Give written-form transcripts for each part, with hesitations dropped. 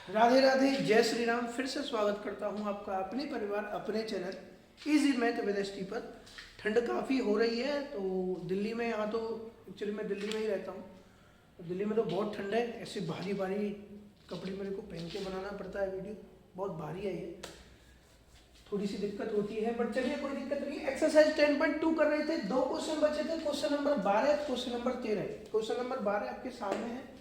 राधे राधे, जय श्री राम। फिर से स्वागत करता हूं आपका अपने परिवार अपने channel easy math with ST पर। ठंड काफ़ी हो रही है तो दिल्ली में, यहाँ तो एक्चुअली मैं दिल्ली में ही रहता हूँ, तो दिल्ली में तो बहुत ठंड है। ऐसे भारी भारी कपड़े मेरे को पहन के बनाना पड़ता है। वीडियो बहुत भारी है ये, थोड़ी सी दिक्कत होती है, बट चलिए कोई दिक्कत नहीं। एक्सरसाइज 10.2 कर रहे थे, 2 क्वेश्चन बचे थे। Question number 12, question number 13। Question number 12 आपके सामने है।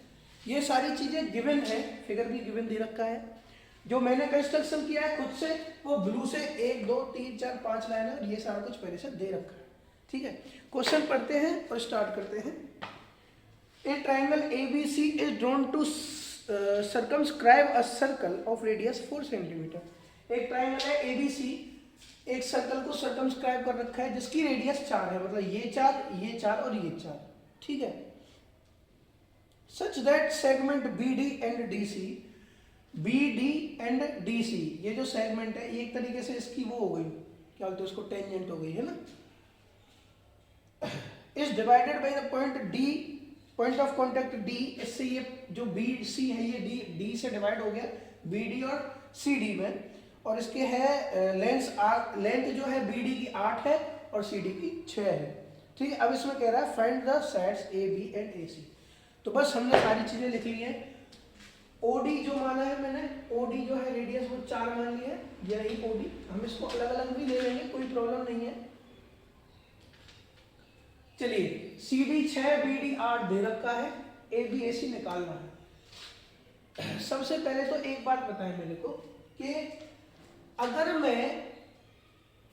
ये सारी चीजें गिवन है, फिगर भी गिवन दे रखा है। जो मैंने कंस्ट्रक्शन किया है खुद से, वो ब्लू से 1 2 3 4 5 लाइन है, और ये सारा कुछ पहले से दे रखा है। ठीक है, क्वेश्चन पढ़ते हैं और स्टार्ट करते हैं। A triangle ABC is drawn to circumscribe a circle of radius 4 centimetre. एक ट्राइंगल है ABC, एक सर्कल को सर्कमस्क्राइब कर रखा है जिसकी रेडियस 4 है, मतलब ये 4 और ये 4। ठीक है, such that segment BD and DC, ये जो सेगमेंट है ये एक तरीके से इसकी वो हो गई, क्या बोलते हैं उसको, टेंजेंट हो गई है ना, is divided by the point D, point of contact D। इससे ये जो BC है ये D से डिवाइड हो गया BD और CD में, और इसके है लेंथ जो है BD की 8 है और CD की 6 है। ठीक है, अब इसमें कह रहा है find the sides AB and AC। तो बस हमने सारी चीजें लिख ली हैं। OD जो माना है मैंने, OD जो है रेडियस वो 4 मान ली है, ये रही OD। हम इसको अलग अलग भी ले लेंगे, कोई प्रॉब्लम नहीं है। चलिए, CD 6 BD 8 दे रखा है, AB AC निकालना है। सबसे पहले तो एक बात बताएं मेरे को कि अगर मैं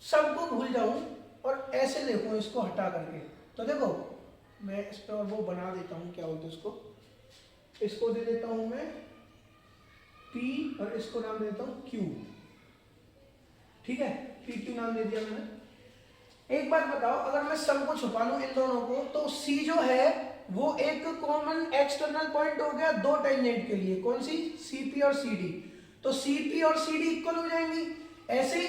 सबको भूल जाऊं और ऐसे देखूं इसको हटा करके, तो देखो मैं इस पर वो बना देता हूँ, क्या बोलते हैं इसको दे देता हूँ मैं P और इसको नाम दे देता हूँ Q। ठीक है, PQ नाम दे दिया मैंने। एक बात बताओ, अगर मैं सबको छुपा लूं इन दोनों को, तो C जो है वो एक कॉमन एक्सटर्नल पॉइंट हो गया दो टेंजेंट के लिए। कौन सी? CP और CD। तो CP और CD इक्वल हो जाएंगी। ऐसे ही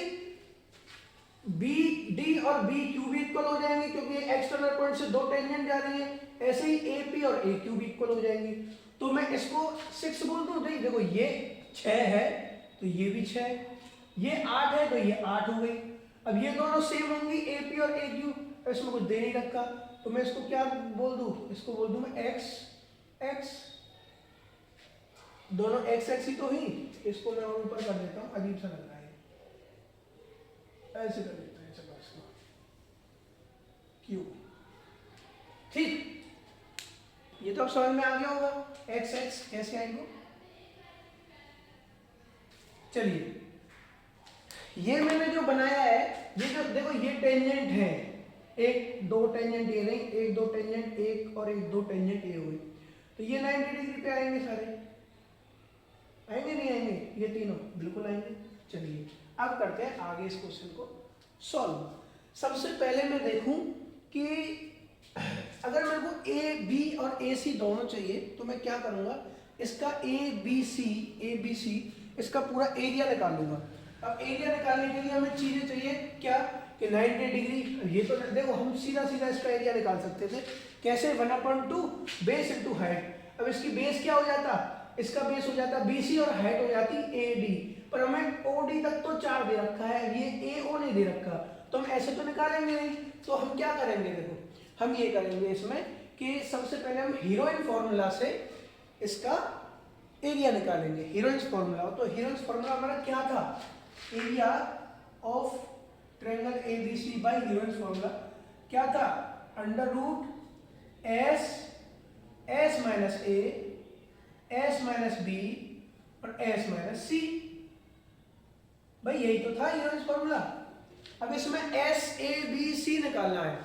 BD और BQ भी इक्वल हो जाएंगे क्योंकि एक्सटर्नल पॉइंट से दो टेंजेंट जा रही है। ऐसे ही AP और AQ भी इक्वल हो जाएंगी। तो मैं इसको 6 बोल दूं, देखो ये 6 है तो ये भी 6 है, ये 8 है तो ये 8 हो गई। अब ये दोनों सेम होंगी AP और AQ, इसमें कुछ दे नहीं रखा, तो मैं इसको क्या बोल दूं, इसको बोल दूं मैं X। दोनों X ही तो ही, इसको मैं ऊपर कर देता हूं, अजीब सा लग रहा है, ऐसे कर देते हैं। चलो इसको Q। ठीक, ये तो अब समझ में आ गया होगा X कैसे आएंगे। चलिए, ये मैंने जो बनाया है, ये जो देखो ये टेंजेंट है, एक दो टेंजेंट ये नहीं, एक दो टेंजेंट एक और एक दो टेंजेंट ये हुई, तो ये 90 डिग्री पे आएंगे सारे, आएंगे नहीं आएंगे? ये तीनों बिल्कुल आएंगे। चलिए अब करते हैं आगे इस क्वेश्चन को सॉल्व। सबसे पहले मैं देखूं कि अगर मेरे को AB और AC दोनों चाहिए तो मैं क्या करूंगा, इसका ABC इसका पूरा एरिया निकाल लूंगा। अब एरिया निकालने के लिए हमें चीजें चाहिए क्या, कि 90 डिग्री। ये तो देखो हम सीधा इसका एरिया निकाल सकते थे, कैसे, 1/2 बेस इंटू हाइट। अब इसकी बेस क्या हो जाता, इसका बेस हो जाता BC और हाइट हो जाती AD, पर हमें OD तक तो 4 दे रखा है, ये AO नहीं दे रखा, तो हम ऐसे तो निकालेंगे नहीं। तो हम क्या करेंगे, देखो हम ये करेंगे इसमें कि सबसे पहले हम हीरोइन फॉर्मूला से इसका एरिया निकालेंगे। हीरोइंस फॉर्मूला, तो हीरोइंस फॉर्मूला हमारा क्या था, area of triangle ABC by Heron's formula क्या था, √S minus A, S minus B और S माइनस C। भाई यही तो था हीरोइंस फॉर्मूला। अब इसमें SABC निकालना है,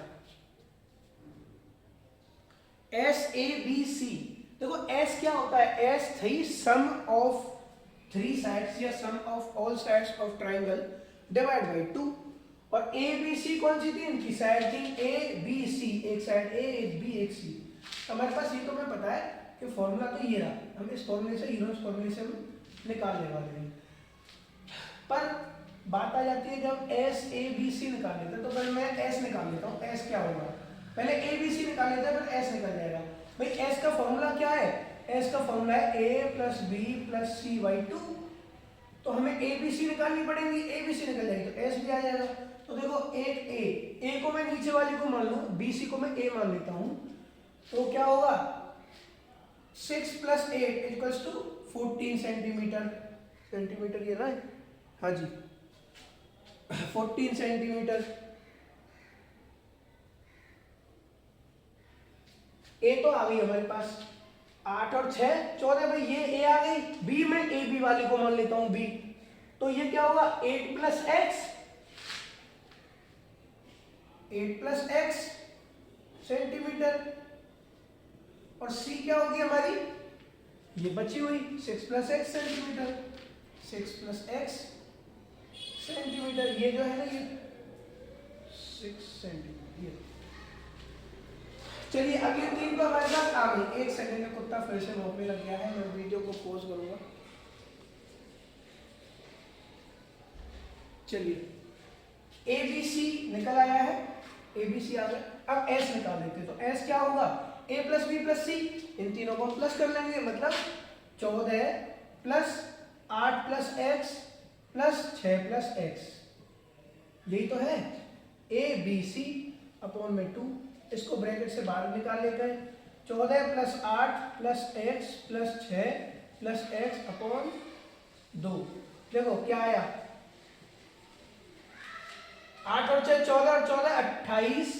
SABC। देखो S क्या होता है, S थी सम ऑफ 3 साइड्स या sum of all sides of triangle divide by 2, और ABC कौन सी थी, इनकी साइड थी ABC, एक साइड A एक B एक C। हमारे पास ये तो हमें पता है कि फॉर्मूला तो ये रहा, हम इस फॉर्मूले से, हीरोइंस फॉर्मूले से हम निकालने वाले हैं। पर बात आ जाती है जब SABC निकाल लेते हैं, तो पहले मैं S निकाल लेता हूँ। S क्या होगा, पहले ABC निकाल लेते हैं फिर S निकल जाएगा। भाई S का फॉर्मूला क्या है, एस का फॉर्मूला है a plus b plus c by 2। तो हमें ए बी सी निकालनी पड़ेगी, ए बी सी निकल जाएगी तो एस भी आ जाएगा। तो देखो एक ए को मैं नीचे वाले को मान लूँ, बी सी को मैं ए मान लेता हूँ, तो क्या होगा 6 plus 8 equals to 14 centimetre. Centimetre ये ना है, हाँ जी 14 सेंटीमीटर। ए तो आ गई हमारे पास 8 और 6 14, भाई ये ए आ गई। बी में ए बी वाले को मान लेता हूं बी, तो ये क्या होगा 8 plus x, 8 plus x centimetre. और सी क्या होगी हमारी, ये बची हुई 6 plus x centimetre, 6 plus x centimetre. ये जो है ना ये 6 सेंटीमीटर। चलिए अगले 3 तो हमारे पास आ गई। 1 सेकंड में कुत्ता फिर से भौंकने लग गया है, मैं वीडियो को पॉज करूंगा। चलिए ए बी सी निकल आया है, ए बी सी आ गया। अब एस निकाल लेते हैं, तो एस क्या होगा ए प्लस बी प्लस सी, इन तीनों को प्लस कर लेंगे, मतलब 14 plus 8 plus x plus 6 plus x, यही तो है ए बी सी अपॉन में 2। इसको ब्रैकेट से बाहर निकाल लेते हैं, 14 plus 8 plus x plus 6 plus x upon 2। देखो क्या आया 8 और 6 14 और 14 28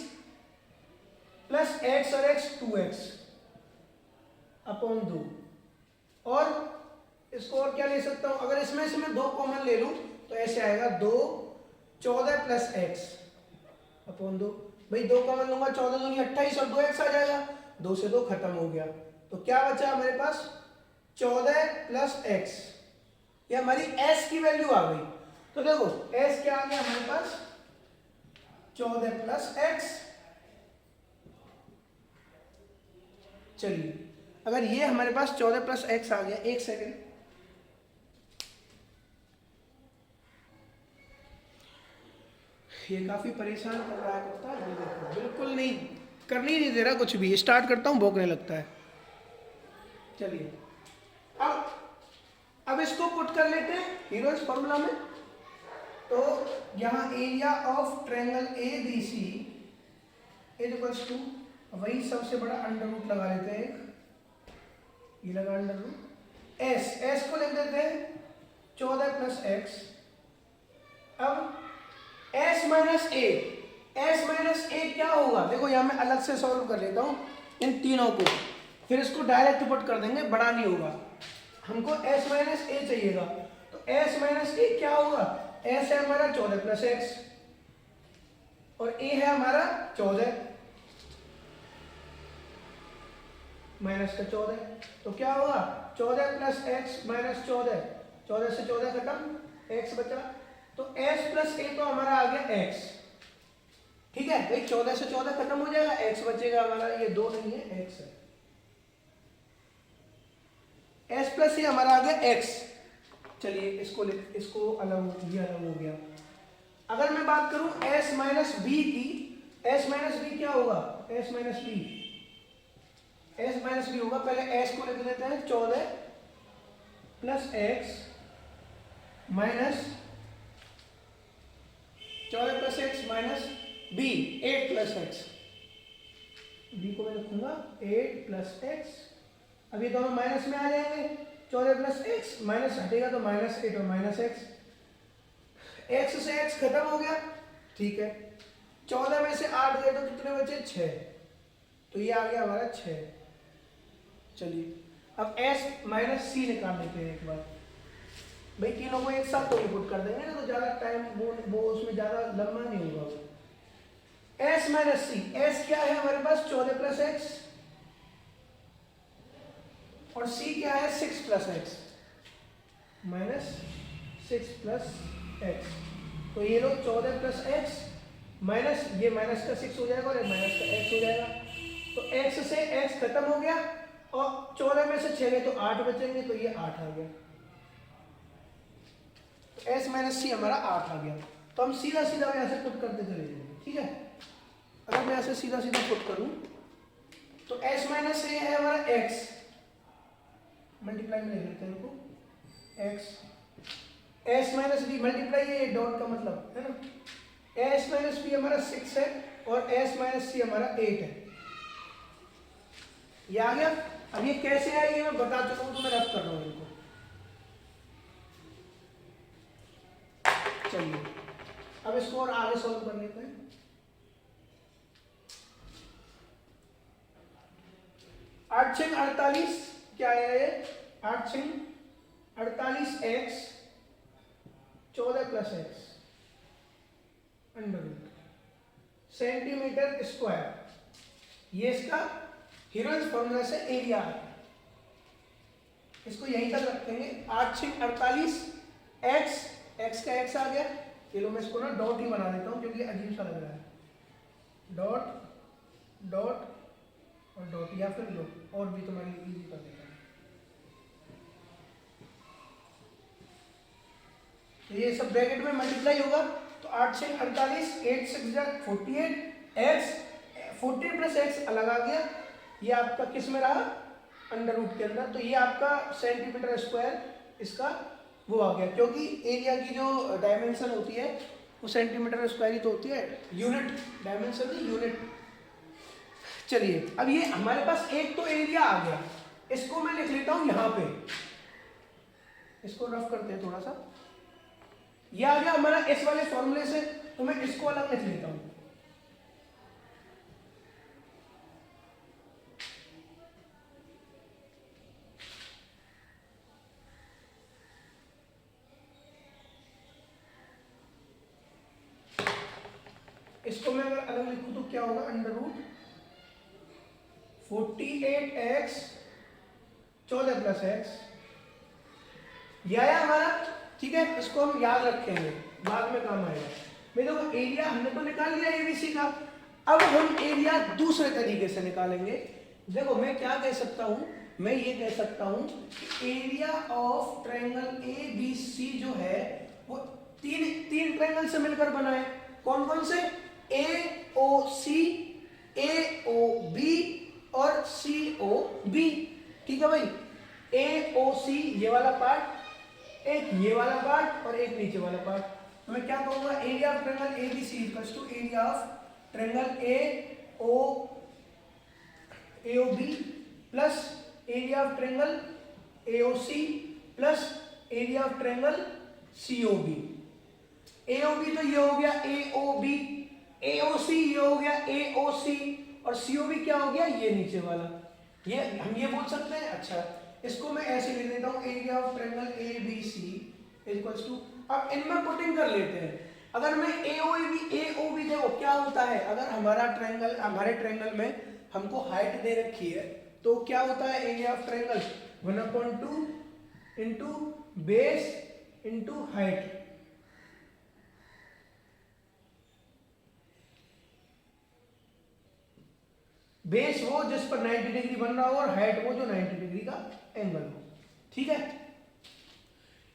प्लस एक्स और एक्स 2x अपॉन 2। और इसको और क्या ले सकता हूं, अगर इसमें से मैं 2 कॉमन ले लूं तो ऐसे आएगा 2 14 प्लस एक्स अपॉन 2। भाई 2 कॉमन लूंगा, 14 दूनी 28 और 2x आ जाएगा, 2 से 2 खत्म हो गया। तो क्या बचा हमारे पास 14 प्लस एक्स, ये हमारी s की वैल्यू आ गई। तो देखो s क्या आ गया हमारे पास 14 प्लस एक्स। चलिए अगर ये हमारे पास 14 प्लस एक्स आ गया, एक सेकेंड, ये काफी परेशान कर रहा है कुत्ता, ये देखो बिल्कुल नहीं करनी नहीं दे रहा कुछ भी। स्टार्ट करता हूं भौंकने लगता है। चलिए अब इसको पुट कर लेते हैं हीरोज फॉर्मूला में। तो यहां area of triangle A B C is equals to, वही सबसे बड़ा अंडर रूट लगा लेते हैं, एक ये लगा अंडर रूट एस को लिख देते हैं 14 प्लस एक्स। अब s माइनस ए क्या होगा, देखो यहां मैं अलग से सॉल्व कर लेता हूं इन तीनों को, फिर इसको डायरेक्ट पुट कर देंगे, बड़ा नहीं होगा। हमको s माइनस ए चाहिएगा, तो s माइनस ए क्या होगा, s है हमारा 14 प्लस एक्स और a है हमारा 14 माइनस का 14, तो क्या होगा 14 प्लस एक्स माइनस 14, 14 से 14 खत्म, x बचा। तो s प्लस ए तो हमारा आ गया x, ठीक है भाई 14 से 14 खत्म हो जाएगा, x बचेगा हमारा, ये 2 नहीं है x है, s प्लस ए हमारा आ गया x। चलिए इसको अलग, ये अलग हो गया। अगर मैं बात करूं s माइनस बी की, s माइनस बी क्या होगा, s माइनस बी होगा, पहले s को लिख लेते हैं 14 plus x minus 14 plus x minus B 8 plus x, B को मैं लिखूंगा 8 प्लस एक्स। अब ये दोनों माइनस में आ जाएंगे, 14 प्लस एक्स माइनस हटेगा तो माइनस 8 और माइनस एक्स, एक्स से एक्स खत्म हो गया, ठीक है। 14 में से 8 गए तो कितने बचे 6, तो ये आ गया हमारा 6। चलिए अब s माइनस सी निकाल लेते हैं एक बार, भाई तीनों को एक साथ तो पुट कर देंगे ना, तो ज्यादा टाइम वो उसमें ज्यादा लंबा नहीं होगा। s माइनस सी, s क्या है हमारे पास 14 प्लस एक्स और c क्या है 6 plus x minus 6 plus x. तो ये लोग 14 प्लस एक्स माइनस, ये माइनस का 6 हो जाएगा और माइनस का x हो जाएगा, तो x से x खत्म हो गया और 14 में से 6 गए तो 8 बचेंगे, तो ये 8 आ गया, तो s माइनस सी हमारा 8 आ गया। तो हम सीधा सीधा यहाँ से पुट करते चले जाएंगे, ठीक है। अगर मैं ऐसे सीधा सीधा पुट करूं तो s माइनस ए है हमारा x मल्टीप्लाई में लिख लेते हैं इनको, x S minus B multiply, ये डॉट का मतलब है ना, एस माइनस बी हमारा 6 है और एस माइनस सी हमारा 8 है। ये आ गया। अब ये कैसे आएगी मैं बता चुका हूं, तो मैं रफ कर रहा हूं इनको। चलिए अब इसको और आगे सॉल्व कर लेते हैं। 8 6 48 क्या है ये, 8 6 48 x 14 plus x under root centimetre square. ये इसका हीरोइंस फॉर्मूला से एरिया है, इसको यहीं तक रखेंगे। 8 6 48 एक्स, एक्स का एक्स आ गया। चलो मैं इसको ना डॉट ही बना देता हूं क्योंकि अजीब सा लग रहा है, डॉट डॉट और डॉट, या फिर लो और भी तुम्हारे लिए इजी कर देता हूं। ये सब ब्रैकेट में मल्टीप्लाई होगा तो 8 6 48 8 6 48 एक्स 40 प्लस एक्स अलग आ गया। ये आपका किस में रहा, अंडर रूट के अंदर। तो ये आपका सेंटीमीटर स्क्वायर इसका वो आ गया, क्योंकि एरिया की जो डायमेंशन होती है वो सेंटीमीटर स्क्वायर ही तो होती है, यूनिट डायमेंशन नहीं यूनिट। चलिए अब ये हमारे पास एक तो एरिया आ गया, इसको मैं लिख लेता हूं यहां पे, इसको रफ करते हैं थोड़ा सा। ये आ गया हमारा इस वाले फॉर्मूले से, तो मैं इसको अलग लिख लेता हूं। इसको मैं अगर अलग लिखूं तो क्या होगा, under root 48x 14 plus x, ये आया हमारा। ठीक है, इसको हम याद रखेंगे, बाद में काम आएगा। भाई देखो एरिया हमने तो निकाल लिया एबीसी का, अब हम एरिया दूसरे तरीके से निकालेंगे। देखो मैं क्या कह सकता हूं, मैं ये कह सकता हूं कि area of triangle A B C जो है वो तीन ट्रायंगल से मिलकर बना है। कौन कौन से, ए ओ सी, ए ओ बी और सी ओ बी। ठीक है भाई, ए ओ सी ये वाला पार्ट, एक ये वाला पार्ट और एक नीचे वाला पार्ट। तो मैं क्या कहूंगा, area of triangle A B C equals to area of triangle A O B plus area of triangle A O C plus area of triangle C O B. A O B तो ये हो गया ए O B, A O सी ये हो गया ए O सी, और सी O B क्या हो गया, ये नीचे वाला। ये हम ये बोल सकते हैं। अच्छा इसको मैं ऐसे लिख देता हूं, area of triangle A B C equals to, अब इनमें पुटिंग कर लेते हैं। अगर मैं ए ओ बी देखो क्या होता है, अगर हमारे ट्रायंगल में हमको हाइट दे रखी है तो क्या होता है, area of triangle 1/2 into base into height. Base वो जिस पर 90 डिग्री बन रहा हो और हाइट वो जो 90 डिग्री का एंगल हो। ठीक है,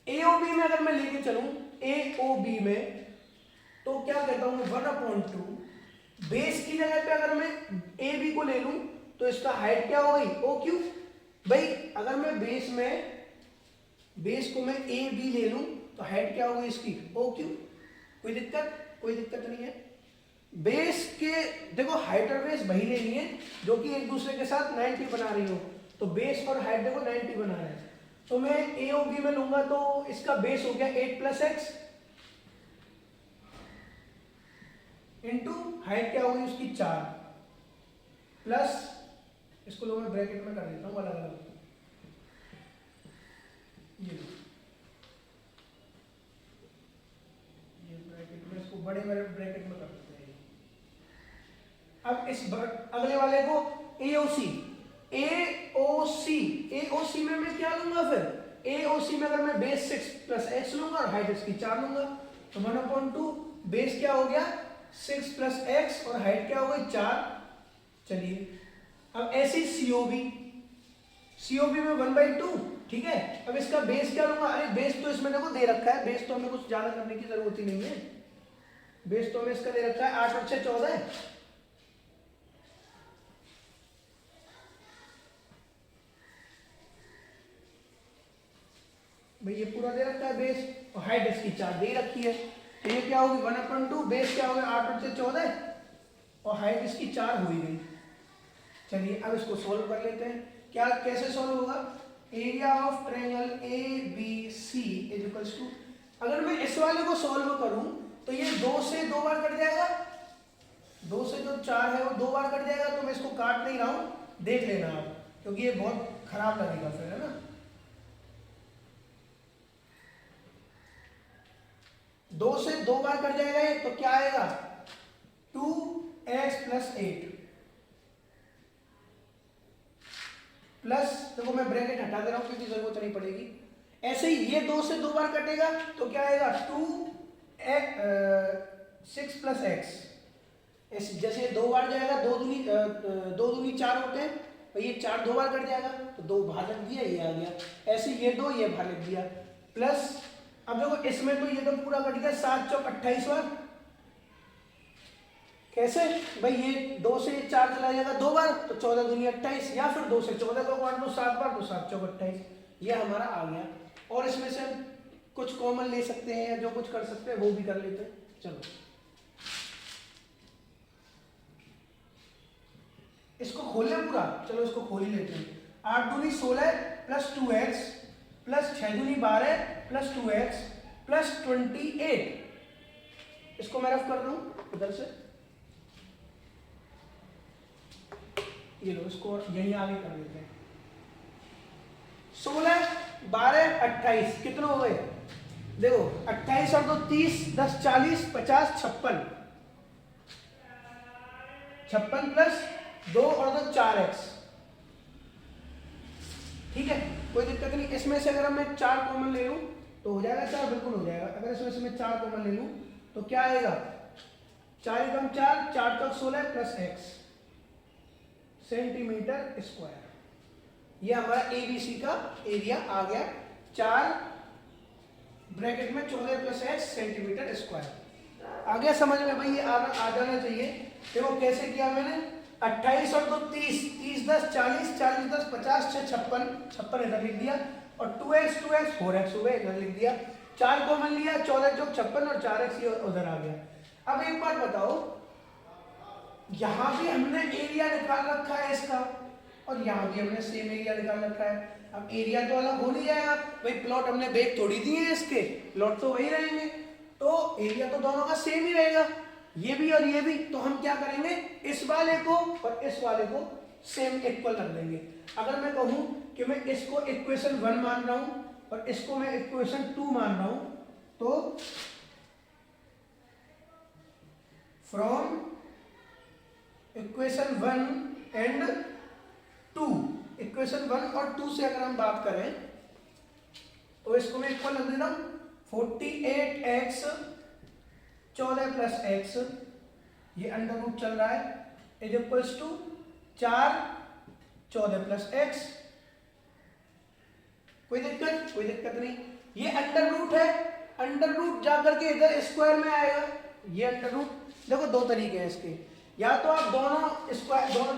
एओबी में अगर मैं लेके चलूं एओबी में तो क्या कहता हूं मैं 1/2 बेस की जगह पे अगर मैं ए बी को ले लूं तो इसका हाइट क्या हो गई, ओ क्यू। भाई अगर मैं बेस को मैं ए बी ले लूं तो हाइट क्या हो गई इसकी, ओ क्यू। कोई दिक्कत नहीं है। बेस के देखो हाइट और बेस वही लेनी है जो कि एक दूसरे के साथ 90 बना रही हो, तो बेस और हाइट देखो 90 बना रहा है। तो मैं ए और बी में लूंगा तो इसका बेस हो गया 8 प्लस एक्स इंटू हाइट क्या होगी उसकी 4 प्लस, इसको लोग मैं ब्रैकेट में कर देता हूं अलग अलग। ये ब्रैकेट में, इसको बड़े ब्रैकेट में कर देते हैं। अब इस अगले वाले को एओसी में मैं क्या लूंगा, फिर एओसी में अगर मैं बेस 6 प्लस एक्स लूंगा और हाइट इसकी 4 लूंगा तो 1/2 बेस क्या हो गया 6 प्लस एक्स और हाइट क्या हो गई 4। चलिए अब ऐसी सीओबी में 1/2। ठीक है, अब इसका बेस क्या लूंगा, अरे बेस तो इसमें देखो दे रखा है, बेस तो हमें कुछ ज्यादा करने की जरूरत ही नहीं है। बेस तो हमें इसका दे रखा है 8 और 6 14। भाई ये पूरा दे रखा है बेस और हाइट इसकी 4 दे रखी है, तो ये क्या होगी 1/2, बेस क्या होगा 8 और 14 और हाइट इसकी 4 हो ही गई। चलिए अब इसको सॉल्व कर लेते हैं। क्या कैसे सॉल्व होगा, area of triangle A B C is equals to, अगर मैं इस वाले को सॉल्व करूं तो ये 2 से 2 बार कट जाएगा, 2 से जो 4 है वो 2 बार कट जाएगा, तो मैं इसको काट नहीं रहा हूं, देख लेना आप, क्योंकि ये बहुत खराब लगेगा फिर, है ना। 2 से 2 बार कट जाएगा ये, तो क्या आएगा 2x + 8 प्लस, देखो मैं ब्रैकेट हटा दे रहा हूं क्योंकि जरूरत नहीं पड़ेगी। ऐसे ही ये 2 से 2 बार कटेगा तो क्या आएगा 6 + x, जैसे ये 2 बार जाएगा, 2 दूनी 4 होते हैं, तो ये 4 2 बार कट जाएगा तो 2 बाहर लिख दिया, ये आ गया। ऐसे ये 2 ये बाहर लिख दिया, प्लस अब देखो इसमें तो ये तो पूरा कट गया, 7 चौक 28 बार। कैसे भाई, ये 2 से 4 चला जाएगा 2 बार, तो 14 दूनी 28, या फिर 2 से 14 को काट दो 7 बार, तो 7 चौक 28, ये हमारा आ गया। और इसमें से कुछ कॉमन ले सकते हैं या जो कुछ कर सकते हैं वो भी कर लेते हैं। चलो इसको खोल ले पूरा, चलो इसको खोल ही लेते हैं। 8 दूनी 16 + 2x प्लस 6 दूनी 12 + 2x + 28, इसको मैं रफ कर दूं इधर से, ये लो इसको यही आगे कर लेते हैं। 16 12 28 कितने हो गए, देखो 28 और 2 30, 10 40 50 56, 56 प्लस 2 और 2 4x, ठीक है कोई दिक्कत नहीं। इसमें से अगर मैं 4 कॉमन ले लूं तो हो जाएगा 4, बिल्कुल हो जाएगा। अगर इसमें से मैं 4 कॉमन ले लूं तो क्या आएगा 4 × 4 4 × 16 + x सेंटीमीटर स्क्वायर, ये हमारा एबीसी का एरिया आ गया। 4 ब्रैकेट में 14 + x सेंटीमीटर स्क्वायर आ गया समझ में भाई, ये आ जाना चाहिए। देखो कैसे किया मैंने, 28 और 2 30, 30 10 40, 40 10 50, 6 56, 56 इधर लिख दिया, और 2x 4x हो गए इधर लिख दिया। 4 कॉमन लिया, 14 चौक 56 और 4x ये उधर आ गया। अब एक बात बताओ, यहां भी हमने एरिया निकाल रखा है इसका, और यहां भी हमने सेम एरिया निकाल रखा है। अब एरिया तो अलग हो नहीं जाएगा भाई, प्लॉट हमने बेग थोड़ी दिए हैं इसके, प्लॉट तो वही रहेंगे, तो एरिया तो दोनों का सेम ही रहेगा, ये भी और ये भी। तो हम क्या करेंगे, इस वाले को और इस वाले को सेम इक्वल रख देंगे। अगर मैं कहूं कि मैं इसको इक्वेशन 1 मान रहा हूं और इसको मैं इक्वेशन 2 मान रहा हूं, तो फ्रॉम इक्वेशन 1 एंड 2, इक्वेशन 1 और 2 से अगर हम बात करें तो इसको मैं इक्वल रख देता हूं, 48x 14 + x, ये अंडर रूट चल रहा है, इज इक्वल्स टू 4 14 + x। कोई दिक्कत नहीं। ये अंडर रूट है, अंडर रूट जाकर के इधर स्क्वायर में आएगा। ये अंडर रूट देखो 2 तरीके हैं इसके, या तो आप दोनों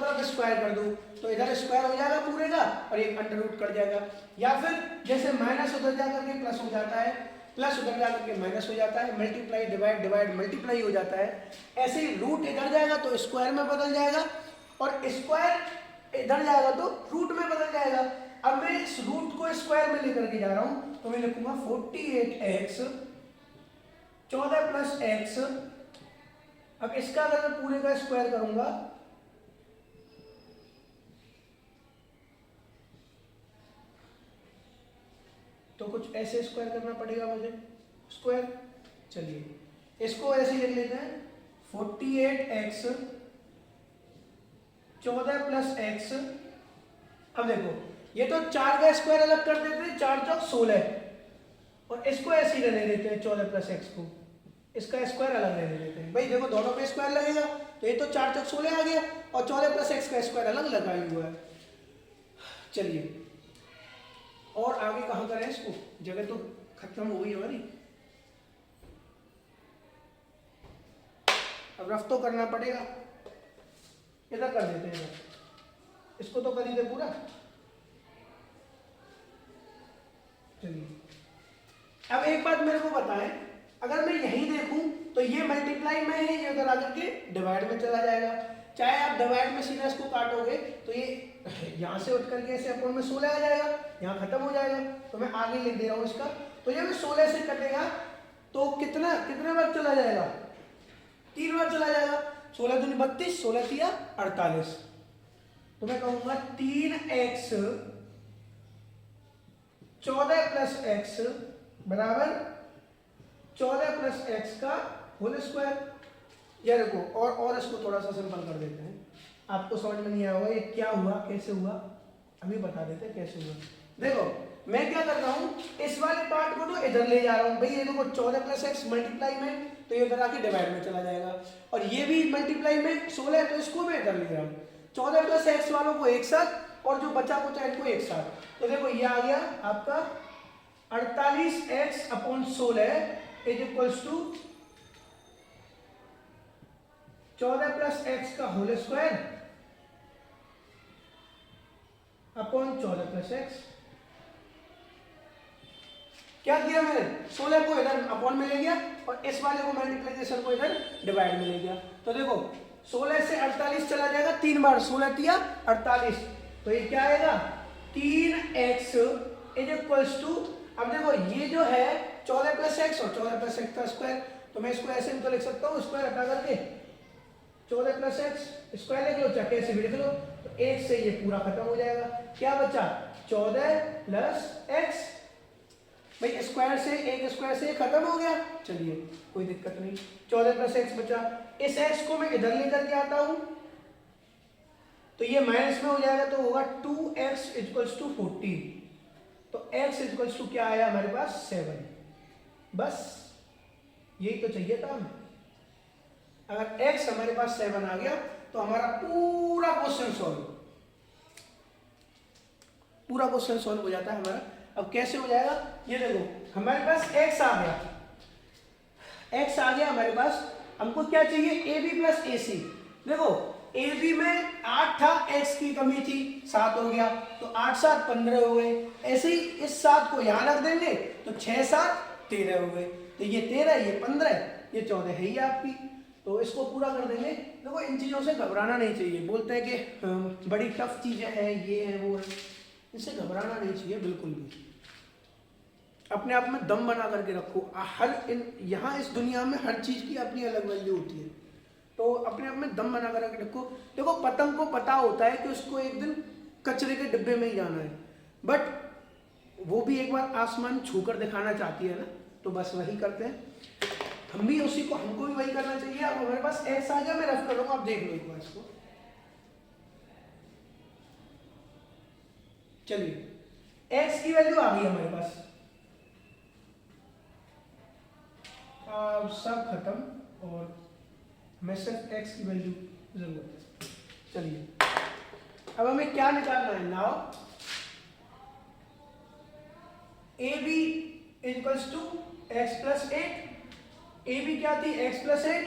तरफ स्क्वायर कर दो तो इधर स्क्वायर हो जाएगा पूरे का और एक अंडर रूट कट जाएगा, या फिर जैसे माइनस उधर जाकर के प्लस हो जाता है, प्लस उधर जाकर के माइनस हो जाता है, मल्टीप्लाई डिवाइड डिवाइड मल्टीप्लाई हो जाता है। ऐसे ही रूट इधर जाएगा तो स्क्वायर में बदल जाएगा, और स्क्वायर इधर जाएगा तो रूट में बदल जाएगा। अब मैं इस रूट को स्क्वायर में लेकर के जा रहा हूं, तो मैं लिखूंगा 48x 14 + x। अब इसका अगर मैं पूरे का स्क्वायर करूंगा तो कुछ ऐसे स्क्वायर करना पड़ेगा मुझे, स्क्वायर। चलिए इसको ऐसे लिख लेते हैं, 48x 14 + x। अब देखो ये तो 4 का स्क्वायर अलग कर देते हैं, 4 चौक 16, और इसको ऐसे ही रहने देते हैं 14 + x को, इसका स्क्वायर अलग रहने देते हैं। भाई देखो दोनों पे स्क्वायर लगेगा, तो ये तो 4 चौक 16 आ गया, और 14 + x का स्क्वायर अलग लगा हुआ है। चलिए और आगे कहाँ करें इसको, जगह तो खत्म हो गई हमारी, अब रफ तो करना पड़ेगा। इधर कर देते हैं, इसको तो कर ही दे पूरा। चलिए अब एक बात मेरे को बताएं, अगर मैं यही देखूं तो ये मल्टीप्लाई में है, ये उधर आकर के डिवाइड में चला जाएगा। चाहे आप डिवाइड में सीधा इसको काटोगे तो ये यहाँ से उठ करके ऐसे अपॉन में 16 आ जाएगा, यहाँ खत्म हो जाएगा। तो मैं आगे लिख दे रहा हूँ इसका। तो जब 16 से कटेगा तो कितने बार चला जाएगा, 3 बार चला जाएगा। 16 दूनी 32, 16 तिया 48। तो मैं कहूंगा 3x 14 प्लस x बराबर 14 प्लस एक्स का होल स्क्वायर। या देखो और इसको थोड़ा सा सिंपल कर देते हैं, आपको समझ में नहीं आया होगा ये क्या हुआ, कैसे हुआ, अभी बता देते हैं कैसे हुआ। देखो मैं क्या कर रहा हूँ, इस वाले पार्ट को तो इधर ले जा रहा हूँ भाई। ये देखो 14 प्लस एक्स मल्टीप्लाई में, तो ये उधर आके डिवाइड में चला जाएगा। और ये भी मल्टीप्लाई में 16 है, तो इसको मैं इधर ले जा रहा हूँ। 14 प्लस एक्स वालों को एक साथ और जो बचा कुचा इनको एक साथ। तो देखो ये आ गया आपका 48x upon 16 is equals to 14 plus x का whole square upon 14 plus x. क्या किया मैंने, 16 को इधर अपॉन में ले गया और इस वाले को मल्टीप्लिकेशन को इधर डिवाइड में ले गया। तो देखो 16 से 48 चला जाएगा 3 बार, 16 तिया 48। तो ये क्या आएगा 3x इज इक्वल्स टू, अब देखो ये जो है 14 प्लस एक्स और 14 प्लस एक्स का स्क्वायर, तो मैं इसको ऐसे भी तो लिख सकता हूँ, स्क्वायर हटा करके 14 प्लस एक्स स्क्वायर लेके चाहे कैसे भी लिख लो। तो 1 से ये पूरा खत्म हो जाएगा। क्या बचा 14 प्लस एक्स, भाई स्क्वायर से एक स्क्वायर से खत्म हो गया, चलिए कोई दिक्कत नहीं। 14 प्लस एक्स बचा, इस एक्स को मैं इधर लेकर के आता हूं तो ये माइनस में हो जाएगा, तो होगा 2x इक्वल्स टू 14। तो x इक्वल्स टू क्या आया हमारे पास 7। बस यही तो चाहिए था हमें। अगर x हमारे पास 7 आ गया तो हमारा पूरा क्वेश्चन सॉल्व, पूरा क्वेश्चन सॉल्व हो जाता है हमारा। अब कैसे हो जाएगा, ये देखो हमारे पास x आ गया, x आ गया हमारे पास। हमको क्या चाहिए ab प्लस ac। देखो ab में 8 था, x की कमी थी, 7 हो गया, तो 8 7 15 हो गए। ऐसे ही इस 7 को यहां रख देंगे तो 6 7 13 हो गए। तो ये 13, ये 15, ये 14 है ही आपकी। तो इसको पूरा कर देंगे। देखो इन चीज़ों से घबराना नहीं चाहिए। बोलते हैं कि बड़ी टफ चीज़ें हैं, ये है वो है, इससे घबराना नहीं चाहिए बिल्कुल भी। अपने आप में दम बना करके रखो। यहाँ इस दुनिया में हर चीज़ की अपनी अलग वैल्यू होती है, तो अपने आप में दम बना कर रखो। देखो पतंग को पता होता है कि उसको एक दिन कचरे के डिब्बे में ही जाना है, बट वो भी एक बार आसमान छूकर दिखाना चाहती है ना, तो बस वही करते हैं हम भी, उसी को हमको भी वही करना चाहिए। अब हमारे पास एक्स आ गया, मैं रफ कर लूंगा, आप देख लो एक बार इसको। चलिए एक्स की वैल्यू आ गई हमारे पास, अब सब खत्म और हमें सिर्फ एक्स की वैल्यू जरूरत है। चलिए अब हमें क्या निकालना है, now A B equals to x plus 8। A B क्या थी x प्लस 8,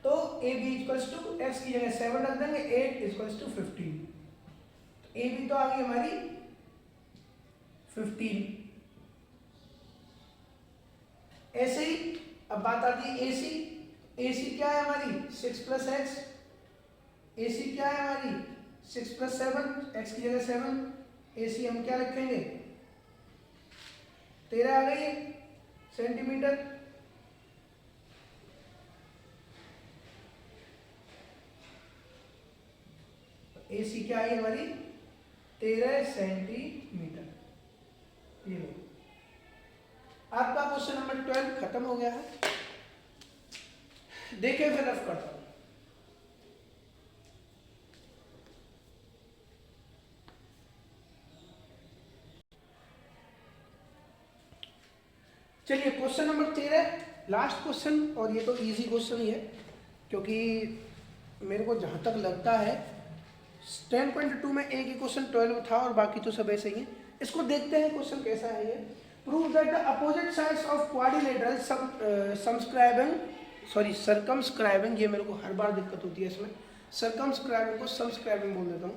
तो A B equals to x की जगह 7 रख देंगे, 8 इक्वल्स टू 15। ए बी तो आ गई हमारी 15। ऐसे ही अब बात आती है ए सी। ए सी क्या है हमारी 6 प्लस एक्स। ए सी क्या है हमारी 6 प्लस 7, एक्स की जगह 7। ए सी हम क्या रखेंगे 13 आ गई है सेंटीमीटर। ए सी क्या आई हमारी 13 सेंटीमीटर। ये लो आपका क्वेश्चन नंबर 12 खत्म हो गया है। देखिए फिर रफ करता हूं। चलिए क्वेश्चन नंबर 13 लास्ट क्वेश्चन, और ये तो इजी क्वेश्चन ही है, क्योंकि मेरे को जहां तक लगता है 10.2 में एक ही क्वेश्चन 12 था और बाकी तो सब ऐसे ही है। इसको देखते हैं क्वेश्चन कैसा है ये। Prove that the opposite sides of quadrilateral circumscribing, ये मेरे को हर बार दिक्कत होती है इसमें, सर्कमस्क्राइबिंग को सबस्क्राइबिंग बोल देता हूँ।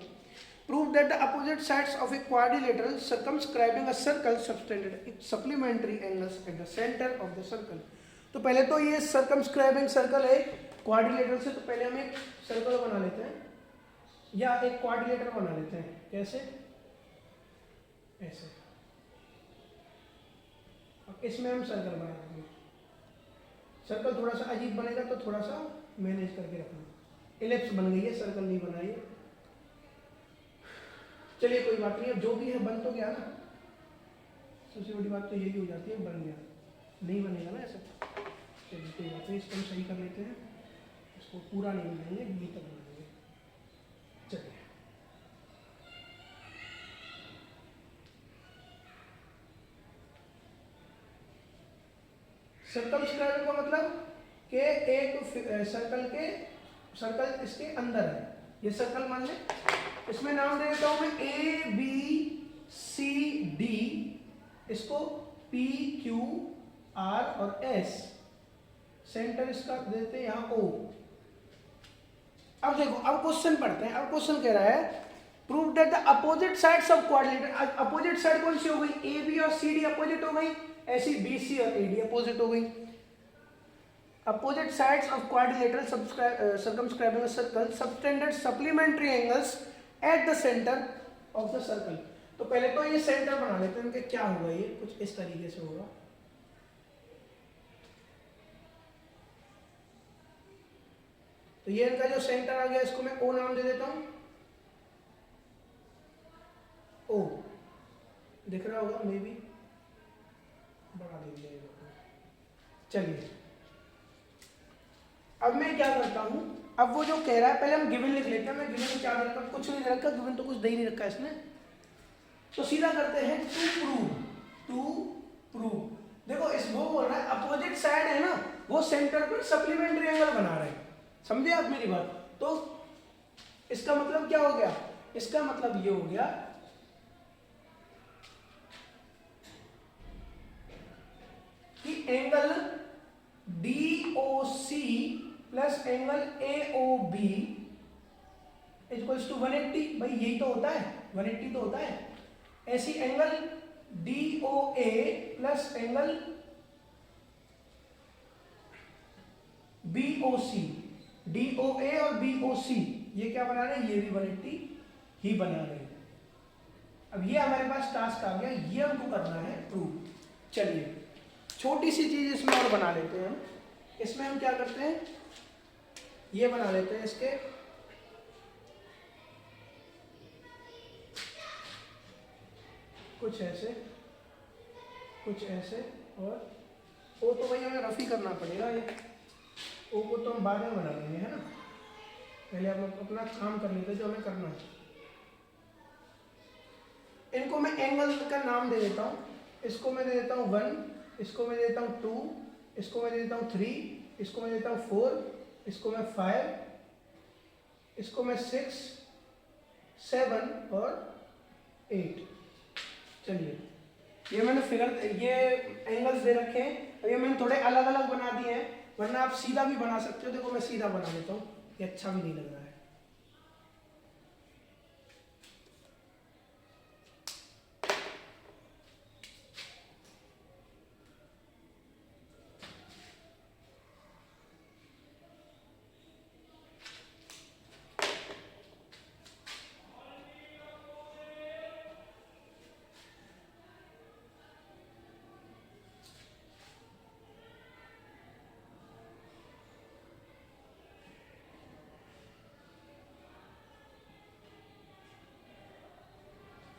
Prove that the opposite sides of a quadrilateral circumscribing a circle subtended supplementary angles at the centre of the circle. तो पहले तो ये सर्कमस्क्राइबिंग सर्कल है क्वाड्रिलेटरल से, तो पहले हम एक सर्कल बना लेते हैं या एक क्वाड्रिलेटर बना लेते हैं। कैसे? ऐसे। अब इसमें हम सर्कल बना देंगे। सर्कल थोड़ा सा अजीब बनेगा तो थोड़ा सा मैनेज करके रखना। इलिप्स बन गई है, सर्कल नहीं बनाई है। चलिए कोई बात नहीं, अब जो भी है बन तो गया ना। सबसे बड़ी बात तो यही हो जाती है, बन गया। नहीं बनेगा ना ऐसा। चलिए कोई बात नहीं, इसको हम सही कर लेते हैं। इसको पूरा नहीं बनाएंगे, बी तक बनाएंगे। चलिए सर्कमस्क्राइब का मतलब कि एक सर्कल इसके अंदर है। ये सर्कल मान ले, इसमें नाम दे देता हूं मैं ए बी सी डी, इसको पी क्यू आर और एस, सेंटर इसका देते हैं यहां ओ। अब देखो, अब क्वेश्चन पढ़ते हैं। अब क्वेश्चन कह रहा है prove that the opposite sides of quadrilateral. Opposite side कौन सी हो गई? ए बी और सी डी अपोजिट हो गई, ऐसी बी सी और ए डी अपोजिट हो गई। Opposite sides of quadrilateral circumscribing a circle subtended supplementary angles at the centre of the circle. तो पहले तो ये सेंटर बना लेते हैं कि क्या होगा। ये कुछ इस तरीके से होगा। तो ये इनका जो सेंटर आ गया, इसको मैं ओ नाम दे देता हूं। ओ दिख रहा होगा, मे बी बढ़ा दीजिए। चलिए अब मैं क्या करता हूं, अब वो जो कह रहा है पहले हम गिवन लिख लेते हैं। मैं गिवन क्या रखा? कुछ नहीं रखा, गिवन तो कुछ दे ही नहीं रखा इसने। तो सीधा करते हैं टू प्रूव। देखो इस वो बोल रहा है अपोजिट साइड है ना, वो सेंटर पर सप्लीमेंट्री एंगल बना रहे हैं। समझे आप मेरी बात? तो इसका मतलब क्या हो गया? इसका मतलब ये हो गया कि angle DOC plus angle AOB equals to 180। भाई यही तो होता है, 180 तो होता है। ऐसी angle DOA plus angle BOC, DOA और BOC ये क्या बना रहे हैं? ये भी 180 ही बना रहे हैं। अब ये हमारे पास टास्क आ गया, ये हमको करना है प्रूव। चलिए छोटी सी चीज इसमें और बना लेते हैं। इसमें हम क्या करते हैं, ये बना लेते हैं इसके कुछ ऐसे और ओ तो भाई हमें रफ ही करना पड़ेगा। ये ओ को तो हम बाद में बना लेंगे, है ना। पहले हम अपना काम कर लेते हैं जो हमें करना है। इनको मैं एंगल का नाम दे देता हूँ। इसको मैं दे देता हूँ 1, इसको मैं दे देता हूँ 2, इसको मैं दे देता हूँ 3, इसको मैं देता हूँ 4, इसको मैं 5, इसको मैं 6, 7 और 8। चलिए ये मैंने फिगर, ये एंगल्स दे रखे हैं। अब ये मैंने थोड़े अलग अलग बना दिए हैं, वरना आप सीधा भी बना सकते हो। देखो मैं सीधा बना देता हूँ, ये अच्छा भी नहीं लग रहा है।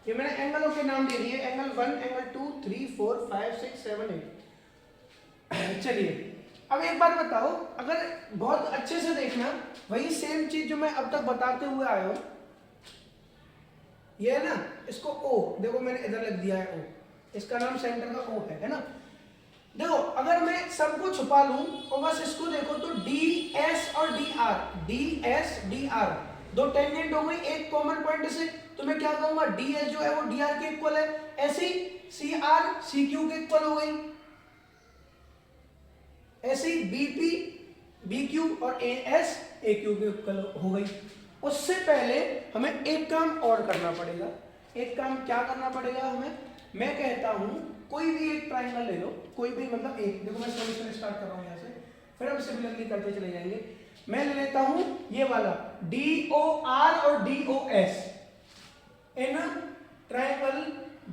ये मैंने एंगलों के नाम दे दिए, एंगल 1, एंगल 2, 3, 4, 5, 6, 7, 8। चलिए अब एक बात बताओ, अगर बहुत अच्छे से देखना, वही सेम चीज जो मैं अब तक बताते हुए आया हूं, ये है ना, इसको O, देखो मैंने इधर लिख दिया है O, इसका नाम सेंटर का O है ना। देखो अगर मैं सबको छुपा लूं और बस इसको देखो तो DS और DR, DS DR दो टेंजेंट हो गई एक कॉमन पॉइंट से, तो मैं क्या कहूंगा DS जो है वो DR के इक्वल है। ऐसे ही CR CQ के इक्वल हो गई, ऐसे ही BP BQ और AS AQ के इक्वल हो गई। उससे पहले हमें एक काम और करना पड़ेगा। एक काम क्या करना पड़ेगा हमें, मैं कहता हूं कोई भी एक ट्राइंगल ले लो, कोई भी मतलब एक, देखो मैं सॉल्यूशन स्टार्ट कर रहा हूं यहां से, फिर हम सिमिलरली करते चले जाएंगे। मैं ले लेता हूं ये वाला DOR और DOS in triangle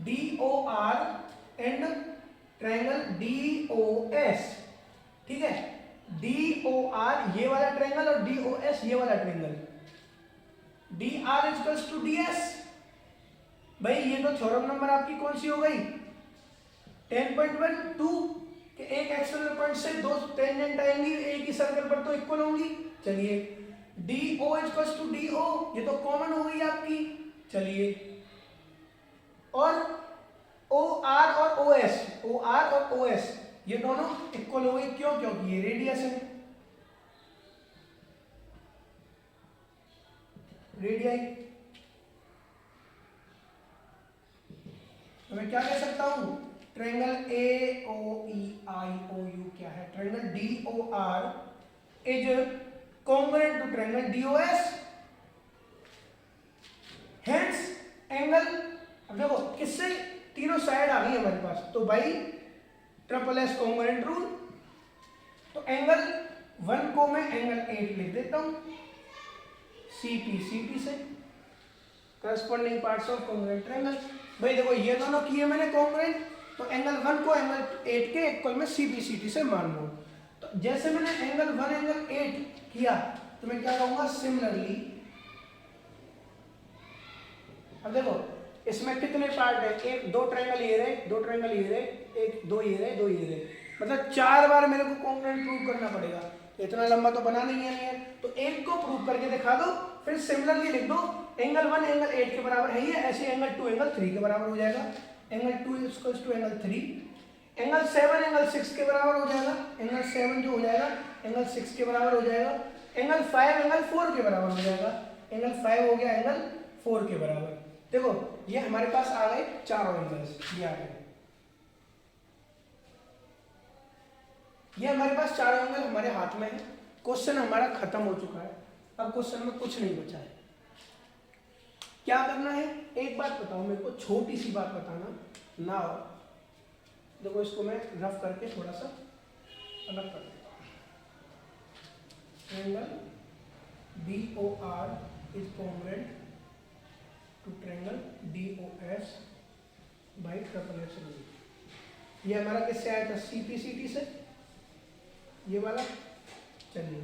DOR and triangle DOS, ठीक है। DOR ये वाला ट्राइंगल और DOS ये वाला triangle, DR equals to DS। भाई ये तो थ्योरम नंबर आपकी कौन सी हो गई 10.12 कि एक एक्सटर्नल पॉइंट से दो टेंजेंट आएंगी एक ही सर्कल पर तो इक्वल होंगी। चलिए DO इक्वल्स टू DO ये तो कॉमन हो गई आपकी। चलिए और OR और OS ये दोनों इक्वल हो गई, क्यों? क्योंकि ये रेडियस है, रेडियाई। तो मैं क्या कह सकता हूं, ट्रायंगल AOEIOU क्या है, triangle DOR is congruent to triangle DOS। Hence angle, अब देखो किससे तीनों साइड आ गई हमारे पास, तो भाई ट्रिपल एस कॉन्ग्रुएंट रूल। तो एंगल 1 को मैं एंगल 8 लिख देता हूं, CP से corresponding parts of congruent triangle. भाई देखो ये दोनों किए मैंने कॉन्ग्रुएंट, तो एंगल 1 को एंगल 8 के इक्वल में CP से मान लो। तो जैसे मैंने एंगल 1 एंगल 8 किया तो मैं क्या कहूंगा सिमिलरली। अब देखो इसमें कितने पार्ट है, एक दो ट्रायंगल ये रहे, दो ट्रायंगल ये रहे, एक दो ये रहे, दो ये रहे, मतलब 4 बार मेरे को कॉन्ग्रुएंट प्रूव करना पड़ेगा। इतना लंबा तो बना नहीं है, तो एक को प्रूव करके दिखा दो, फिर सिमिलरली लिख दो एंगल 1 एंगल 8 के बराबर है ये, ऐसे एंगल 2 एंगल 3 के बराबर हो जाएगा, angle 2 equals to angle 3, angle 7 angle 6 के बराबर हो जाएगा, एंगल 7 जो हो जाएगा एंगल 6 के बराबर हो जाएगा, एंगल 5 एंगल 4 के बराबर हो जाएगा, एंगल 5 हो गया एंगल 4 के बराबर। देखो ये हमारे पास आ गए चारों एंगल्स, ये आ गए, ये हमारे पास चारों एंगल हमारे हाथ में है। क्वेश्चन हमारा खत्म हो चुका है, अब क्वेश्चन में कुछ नहीं बचा है। क्या करना है एक बात बताओ मेरे को, छोटी सी बात बताना ना। देखो इसको मैं रफ करके थोड़ा सा अलग कर देता हूं। Angle BOR is congruent to triangle DOS by triple S rule. ये हमारा किससे आया था, CP से, ये वाला। चलिए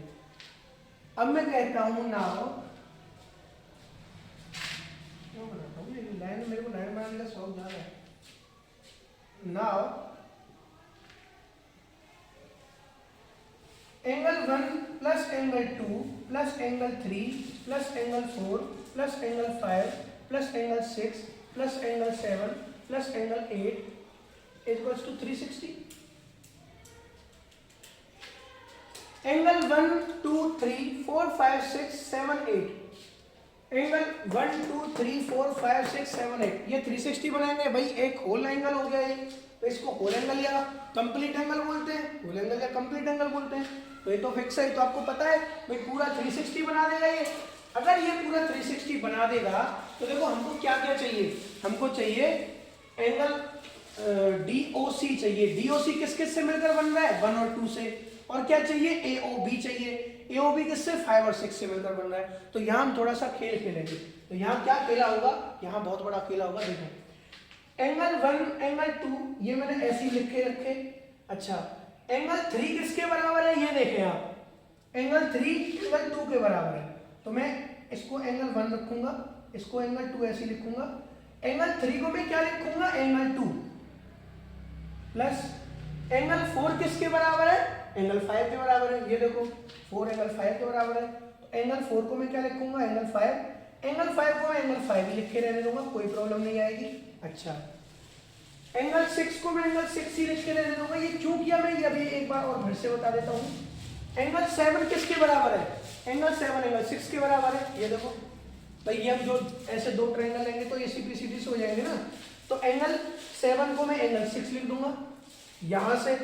अब मैं कहता हूं नाउ, क्यों बनाता हूं ये लाइन, मेरे को लाइन बनाने का शौक ज्यादा है। Now angle 1 plus angle 2 plus angle 3 plus angle 4 plus angle 5 plus angle 6 plus angle 7 plus angle 8 equals to 360। Angle 1 2 3 4 5 6 7 8, angle 1 2 3 4 5 6 7 8 ये 360 बनाएंगे। भाई एक होल एंगल हो गया ये, तो इसको होल एंगल या कंप्लीट एंगल बोलते हैं, होल एंगल या कंप्लीट एंगल बोलते हैं। तो ये तो फिक्स है, तो आपको पता है भाई पूरा 360 बना देगा ये। अगर ये पूरा 360 बना देगा तो देखो हमको क्या क्या चाहिए, हमको चाहिए एंगल DOC चाहिए। DOC किस किस से मिलकर बन रहा है, 1 और 2 से। और क्या चाहिए, AOB चाहिए। AOB किससे, 5 और 6 से मिलकर बन रहा है। तो यहाँ हम थोड़ा सा खेल खेलेंगे। तो यहाँ क्या खेला होगा, यहाँ बहुत बड़ा खेला होगा। देखो एंगल 1 एंगल 2 ये मैंने ऐसे ही लिख के रखे। अच्छा एंगल 3 किसके बराबर है, ये देखें आप, एंगल 3 एंगल 2 के बराबर है। तो मैं इसको एंगल 1 रखूंगा, इसको एंगल 2 ऐसे लिखूंगा। एंगल 3 को मैं क्या लिखूंगा, एंगल 2 प्लस एंगल 4 किसके बराबर है, एंगल 5 के बराबर है। ये देखो 4 एंगल 5 के बराबर है। तो एंगल 4 को मैं क्या लिखूंगा, एंगल 5। एंगल 5 को मैं एंगल 5 ही लिख के रहने दूंगा, कोई प्रॉब्लम नहीं आएगी। अच्छा एंगल 6 को मैं एंगल 6 ही लिख के रहने दूंगा। ये क्यों किया मैं, ये अभी एक बार और फिर से बता देता हूँ। एंगल 7 किसके बराबर है, एंगल 7 एंगल 6 के बराबर है। ये देखो भाई ये हम जो ऐसे दो ट्रायंगल लेंगे तो ये CP से हो जाएंगे ना। तो एंगल 7 को मैं एंगल 6 लिख दूंगा यहां से।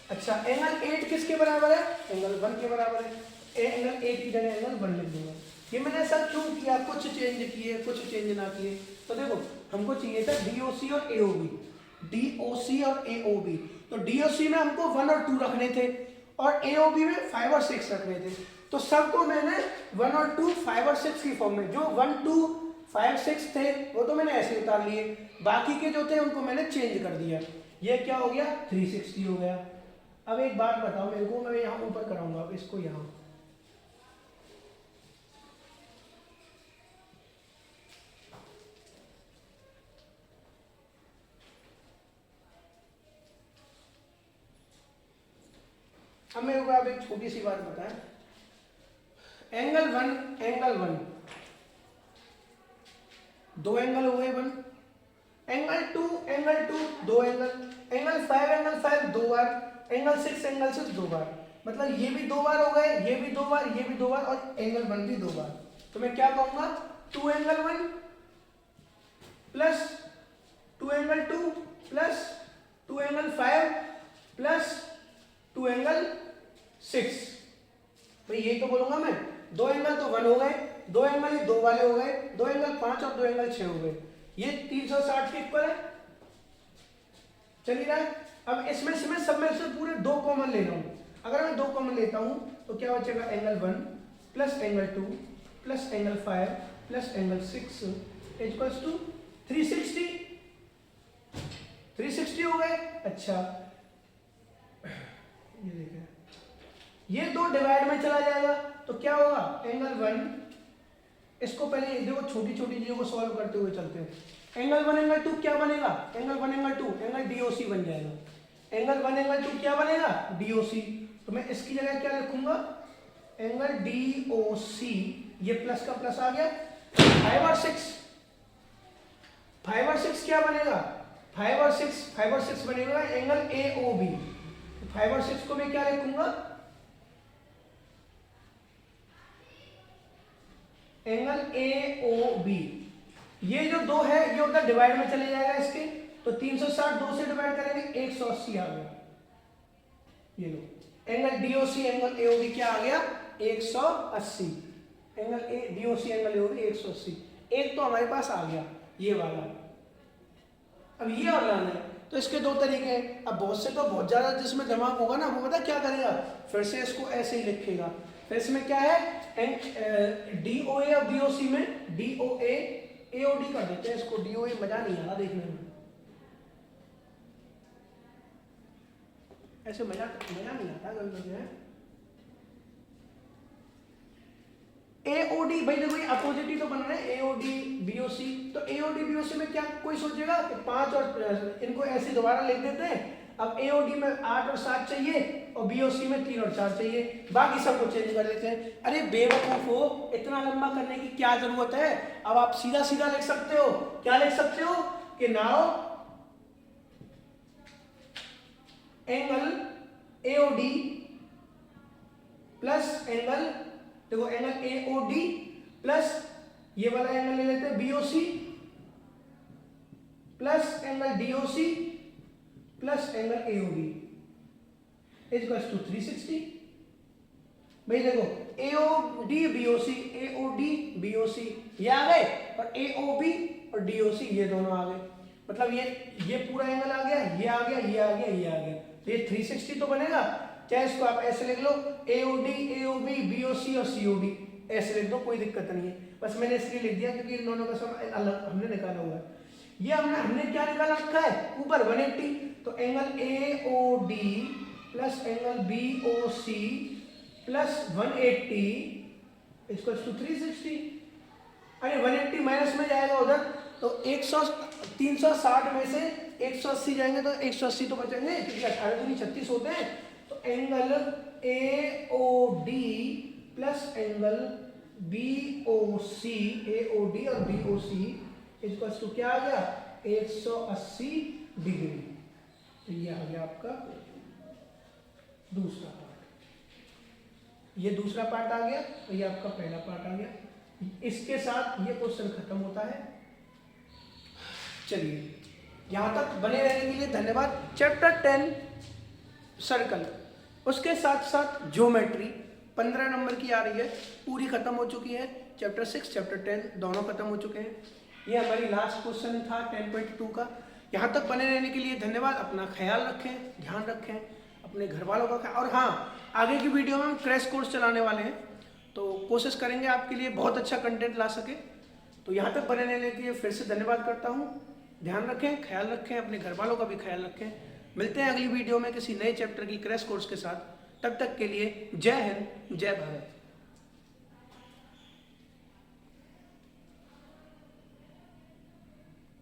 अच्छा एंगल 8 किसके बराबर है, एंगल 1 के बराबर है। एंगल 8 की जगह एंगल 1 लिख दूंगा। ये मैंने ऐसा क्यों किया, कुछ चेंज किए कुछ चेंज ना किए। तो देखो हमको चाहिए था डीओसी और एओबी, डीओसी और एओबी। तो डीओसी में हमको 1 और 2 रखने थे और एओबी में 5 और 6 रखने थे। तो सबको मैंने 1 और 2 5 और 6 की फॉर्म में, जो 1 2 5 6 थे वो तो मैंने ऐसे उतार लिए, बाकी के जो थे उनको मैंने चेंज कर दिया। ये क्या हो गया 360 हो गया। अब एक बात बताओ मेरे को, मैं यहाँ ऊपर कराऊंगा इसको यहाँ, अब मेरे को आप एक छोटी सी बात बताएं, एंगल 1 दो एंगल हो गए 1, एंगल 2 दो एंगल 5 दो बार, एंगल 6 दो बार, मतलब ये भी 2 बार हो गए, ये भी 2 बार, ये भी 2 बार और एंगल 1 भी 2 बार। तो मैं क्या कहूंगा 2 angle 1 plus 2 angle 2 plus 2 angle 5 plus 2 angle 6। तो ये तो बोलूंगा मैं, 2 एंगल तो 1 हो गए, 2 एंगल 2 वाले हो गए, 2 एंगल 5 और 2 एंगल 6 हो गए। ये 360 के इक्वल है, चलिए रहा है। अब इसमें से मैं सब में से पूरे 2 कॉमन ले रहा हूं। अगर मैं 2 कॉमन लेता हूं तो क्या बचेगा angle 1 plus angle 2 plus angle 5 plus angle 6 equals to 360। 360 हो गए। अच्छा ये देखिए, ये 2 डिवाइड में चला जाएगा तो क्या होगा एंगल 1, इसको पहले देखो छोटी छोटी चीजों को सॉल्व करते हुए चलते हैं। एंगल 1 एंगल 2 क्या बनेगा, एंगल 1 एंगल 2 एंगल डीओसी बन जाएगा। एंगल 1 एंगल 2 क्या बनेगा डीओसी। तो मैं इसकी जगह क्या लिखूंगा एंगल डीओसी, ये प्लस का प्लस आ गया। 5 और 6 क्या बनेगा 5 और 6 बनेगा एंगल एओबी। 5 और 6 को मैं क्या लिखूंगा एंगल एओबी। ये जो 2 है ये उधर डिवाइड में चले जाएगा इसके, तो 360 2 से डिवाइड करेंगे 180 आ गया। ये लो एंगल डीओसी एंगल एओबी क्या आ गया 180। Angle DOC angle AOB 180। एक तो हमारे पास आ गया ये वाला। अब ये और लाना है तो इसके 2 तरीके हैं। अब बहुत से तो बहुत ज्यादा जिसमें दिमाग होगा ना वो पता क्या करेगा, फिर से इसको ऐसे ही लिखेगा। फिर इसमें क्या है डीओए और डीओसी में डीओए एओडी कर देते हैं इसको। डीओए मजा नहीं आ रहा देखने में, ऐसे मजा नहीं आता कभी। एओडी भाई देखो ये अपोजिट ही तो बन रहे हैं एओडी बीओसी। तो एओडी बीओसी में क्या कोई सोचेगा कि 5 और इनको ऐसे दोबारा लिख देते हैं। अब एओडी में 8 और 7 चाहिए और बीओसी में 3 और 4 चाहिए, बाकी सबको चेंज कर देते हैं। अरे बेवकूफ हो, इतना लंबा करने की क्या जरूरत है। अब आप सीधा सीधा लिख सकते हो, क्या लिख सकते हो कि now angle AOD plus angle, देखो एंगल एओडी प्लस ये वाला एंगल ले लेते हैं BOC plus angle DOC plus angle AOB equals to 360। भाई देखो एओडी बीओसी ये आ गए और एओबी और डीओसी ये दोनों आ गए। मतलब ये पूरा एंगल आ गया, ये आ गया, ये आ गया, ये आ गया। तो ये 360 तो बनेगा। चाहे इसको आप ऐसे लिख लो एओडी एओबी बीओसी और सीओडी ऐसे लिख दो, कोई दिक्कत नहीं है। बस मैंने इसलिए लिख दिया क्योंकि इन दोनों का सम अलग हमने निकाला हुआ है। ये हमने क्या निकाला रखा है ऊपर 180। तो angle AOD plus angle BOC plus 180 equals to 360। अरे 180 माइनस में जाएगा उधर तो 360 में से 180 जाएंगे तो 180 तो बचेंगे क्योंकि 18 दूनी 36 होते हैं। तो angle AOD plus angle BOC, AOD और बीओसी इक्वल्स टू क्या आ गया 180 डिग्री। तो ये आ गया आपका दूसरा पार्ट। ये दूसरा पार्ट आ गया तो ये आपका पहला पार्ट आ गया। इसके साथ ये क्वेश्चन खत्म होता है। चलिए यहां तक बने रहने के लिए धन्यवाद। चैप्टर 10 सर्कल, उसके साथ साथ ज्योमेट्री 15 नंबर की आ रही है, पूरी खत्म हो चुकी है। चैप्टर 6 चैप्टर 10 दोनों खत्म हो चुके हैं। ये हमारी लास्ट क्वेश्चन था 10.2 का। यहाँ तक बने रहने के लिए धन्यवाद। अपना ख्याल रखें, ध्यान रखें, अपने घर वालों का ख्याल। और हाँ, आगे की वीडियो में हम क्रैश कोर्स चलाने वाले हैं, तो कोशिश करेंगे आपके लिए बहुत अच्छा कंटेंट ला सके। तो यहाँ तक बने रहने के लिए फिर से धन्यवाद करता हूँ। ध्यान रखें, ख्याल रखें, अपने घर वालों का भी ख्याल रखें। मिलते हैं अगली वीडियो में किसी नए चैप्टर की क्रैश कोर्स के साथ। तब तक के लिए जय हिंद, जय भारत।